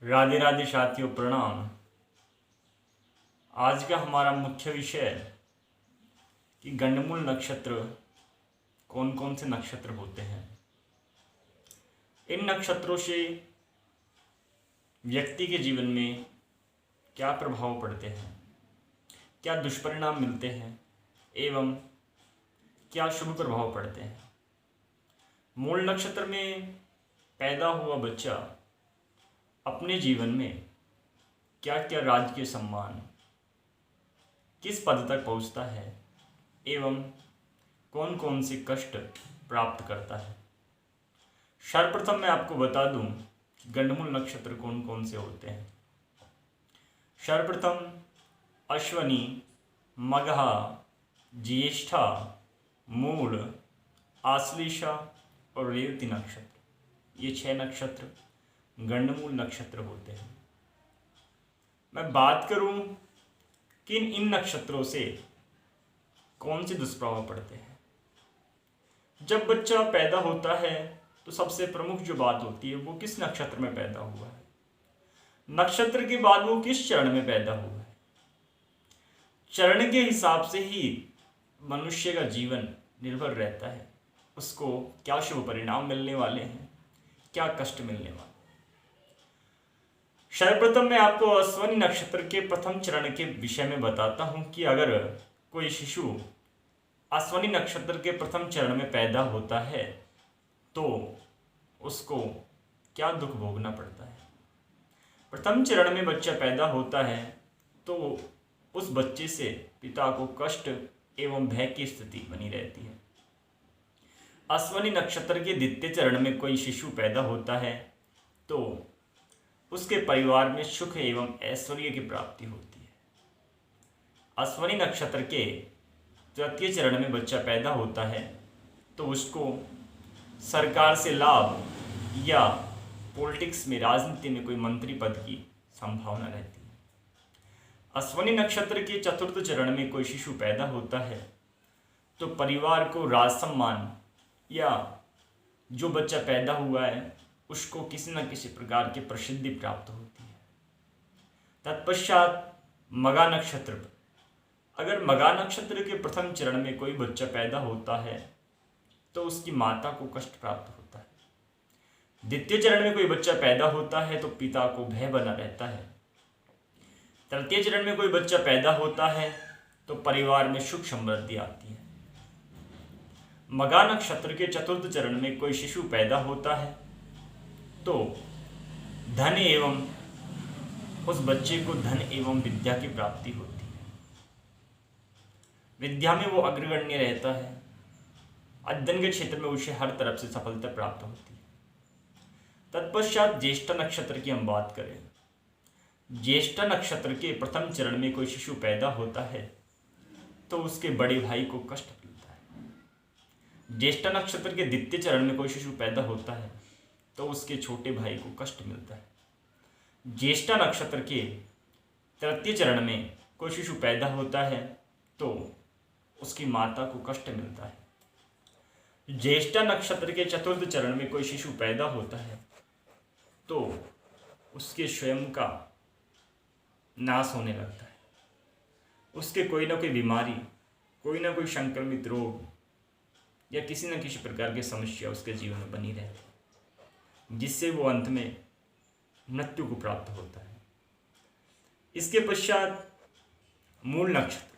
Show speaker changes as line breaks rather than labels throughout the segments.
राधे राधे साथियों, प्रणाम। आज का हमारा मुख्य विषय कि गंडमूल नक्षत्र कौन कौन से नक्षत्र होते हैं। इन नक्षत्रों से व्यक्ति के जीवन में क्या प्रभाव पड़ते हैं, क्या दुष्परिणाम मिलते हैं एवं क्या शुभ प्रभाव पड़ते हैं। मूल नक्षत्र में पैदा हुआ बच्चा अपने जीवन में क्या क्या राजकीय सम्मान, किस पद तक पहुंचता है एवं कौन कौन से कष्ट प्राप्त करता है। सर्वप्रथम मैं आपको बता दूं कि गंडमूल नक्षत्र कौन कौन से होते हैं। सर्वप्रथम अश्वनी, मघा, ज्येष्ठा, मूल, आश्लेषा और रेवती नक्षत्र, ये 6 नक्षत्र गंडमूल नक्षत्र होते हैं। मैं बात करूं कि इन नक्षत्रों से कौन से दुष्प्रभाव पड़ते हैं। जब बच्चा पैदा होता है तो सबसे प्रमुख जो बात होती है वो किस नक्षत्र में पैदा हुआ है, नक्षत्र के बाद वो किस चरण में पैदा हुआ है। चरण के हिसाब से ही मनुष्य का जीवन निर्भर रहता है, उसको क्या शुभ परिणाम मिलने वाले हैं, क्या कष्ट मिलने वाले। सर्वप्रथम मैं आपको अश्वनी नक्षत्र के प्रथम चरण के विषय में बताता हूं कि अगर कोई शिशु अश्वनी नक्षत्र के प्रथम चरण में पैदा होता है तो उसको क्या दुख भोगना पड़ता है। प्रथम चरण में बच्चा पैदा होता है तो उस बच्चे से पिता को कष्ट एवं भय की स्थिति बनी रहती है। अश्वनी नक्षत्र के द्वितीय चरण में कोई शिशु पैदा होता है तो उसके परिवार में सुख एवं ऐश्वर्य की प्राप्ति होती है। अश्वनी नक्षत्र के तृतीय चरण में बच्चा पैदा होता है तो उसको सरकार से लाभ या पॉलिटिक्स में, राजनीति में कोई मंत्री पद की संभावना रहती है। अश्वनी नक्षत्र के चतुर्थ चरण में कोई शिशु पैदा होता है तो परिवार को राज सम्मान या जो बच्चा पैदा हुआ है उसको किसी न किसी प्रकार की प्रसिद्धि प्राप्त होती है। तत्पश्चात मघा नक्षत्र, अगर मघा नक्षत्र के प्रथम चरण में कोई बच्चा पैदा होता है तो उसकी माता को कष्ट प्राप्त होता है। द्वितीय चरण में कोई बच्चा पैदा होता है तो पिता को भय बना रहता है। तृतीय चरण में कोई बच्चा पैदा होता है तो परिवार में सुख समृद्धि आती है। मघा नक्षत्र के चतुर्थ चरण में कोई शिशु पैदा होता है तो धन एवं उस बच्चे को धन एवं विद्या की प्राप्ति होती है। विद्या में वो अग्रगण्य रहता है, अध्ययन के क्षेत्र में उसे हर तरफ से सफलता प्राप्त होती है। तत्पश्चात ज्येष्ठ नक्षत्र की हम बात करें, ज्येष्ठ नक्षत्र के प्रथम चरण में कोई शिशु पैदा होता है तो उसके बड़े भाई को कष्ट मिलता है। ज्येष्ठ नक्षत्र के द्वितीय चरण में कोई शिशु पैदा होता है तो उसके छोटे भाई को कष्ट मिलता है। ज्येष्ठ नक्षत्र के तृतीय चरण में कोई शिशु पैदा होता है तो उसकी माता को कष्ट मिलता है। ज्येष्ठ नक्षत्र के चतुर्थ चरण में कोई शिशु पैदा होता है तो उसके स्वयं का नाश होने लगता है, उसके कोई ना कोई बीमारी, कोई ना कोई संक्रमित रोग या किसी न किसी प्रकार की समस्या उसके जीवन में बनी रहती है, जिससे वो अंत में मृत्यु को प्राप्त होता है। इसके पश्चात मूल नक्षत्र,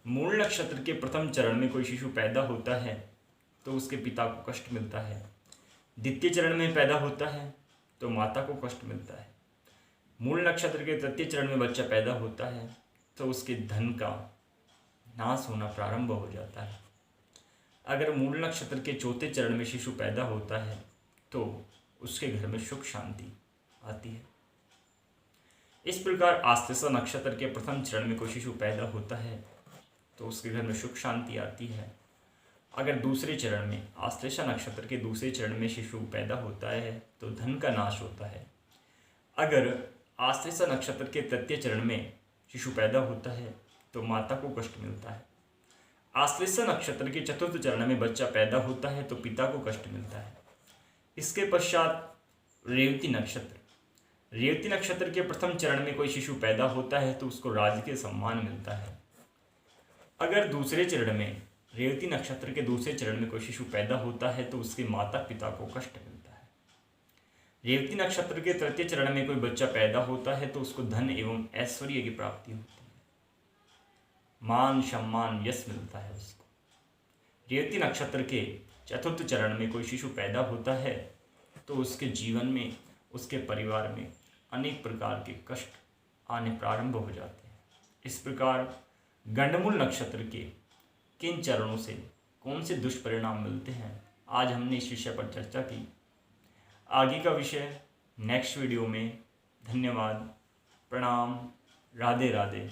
मूल नक्षत्र के प्रथम चरण में कोई शिशु पैदा होता है तो उसके पिता को कष्ट मिलता है। द्वितीय चरण में पैदा होता है तो माता को कष्ट मिलता है। मूल नक्षत्र के तृतीय चरण में बच्चा पैदा होता है तो उसके धन का नाश होना प्रारंभ हो जाता है। अगर मूल नक्षत्र के चौथे चरण में शिशु पैदा होता है तो उसके घर में सुख शांति आती है। इस प्रकार आश्लेषा नक्षत्र के प्रथम चरण में कोई शिशु पैदा होता है तो उसके घर में सुख शांति आती है। अगर दूसरे चरण में, आश्लेषा नक्षत्र के दूसरे चरण में शिशु पैदा होता है तो धन का नाश होता है। अगर आश्लेषा नक्षत्र के तृतीय चरण में शिशु पैदा होता है तो माता को कष्ट मिलता है। आश्लेषा नक्षत्र के चतुर्थ चरण में बच्चा पैदा होता है तो पिता को कष्ट मिलता है। इसके पश्चात रेवती नक्षत्र, रेवती नक्षत्र के प्रथम चरण में कोई शिशु पैदा होता है तो उसको राजकीय सम्मान मिलता है। अगर दूसरे चरण में, रेवती नक्षत्र के दूसरे चरण में कोई शिशु पैदा होता है तो उसके माता पिता को कष्ट मिलता है। रेवती नक्षत्र के तृतीय चरण में कोई बच्चा पैदा होता है तो उसको धन एवं ऐश्वर्य की प्राप्ति होती है, मान सम्मान यश मिलता है उसको। रेवती नक्षत्र के चतुर्थ चरण में कोई शिशु पैदा होता है तो उसके जीवन में, उसके परिवार में अनेक प्रकार के कष्ट आने प्रारंभ हो जाते हैं। इस प्रकार गंडमूल नक्षत्र के किन चरणों से कौन से दुष्परिणाम मिलते हैं, आज हमने इस विषय पर चर्चा की। आगे का विषय नेक्स्ट वीडियो में। धन्यवाद, प्रणाम, राधे राधे।